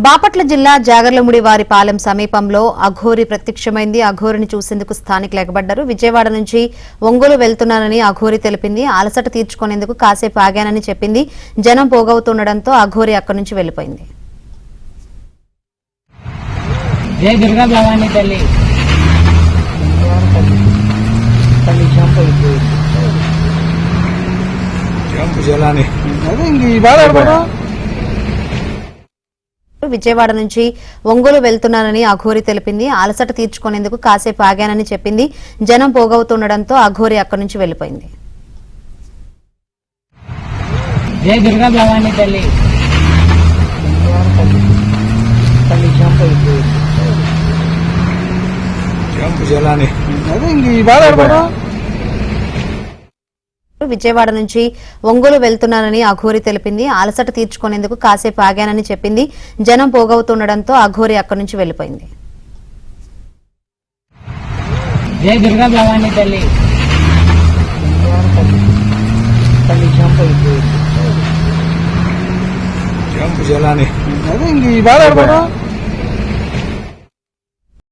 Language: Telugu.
బాపట్ల జిల్లా జాగర్లముడి వారి పాలెం సమీపంలో అఘోరి ప్రత్యక్షమైంది. అఘోరిని చూసేందుకు స్థానికులు ఎగబడ్డారు. విజయవాడ నుంచి ఒంగోలు వెళ్తున్నానని అఘోరి తెలిపింది. అలసట తీర్చుకునేందుకు కాసేపు ఆగానని చెప్పింది. జనం పోగవుతుండటంతో అఘోరి అక్కడి నుంచి వెళ్లిపోయింది. జై దుర్గా భవానీ తల్లి. విజయవాడ నుంచి ఒంగోలు వెళ్తున్నానని అఘోరి తెలిపింది. అలసట తీర్చుకునేందుకు కాసేపు ఆగానని చెప్పింది. జనం పోగవుతుండటంతో అఘోరి అక్కడి నుంచి వెళ్లిపోయింది. జై దుర్గా భవానీ తల్లి. విజయవాడ నుంచి ఒంగోలు వెళ్తున్నానని అఘోరి తెలిపింది. అలసట తీర్చుకునేందుకు కాసేపు ఆగానని చెప్పింది. జనం పోగవుతుండటంతో అఘోరి అక్కడి నుంచి వెళ్లిపోయింది. జై దుర్గా భవానీ తల్లి. జలాని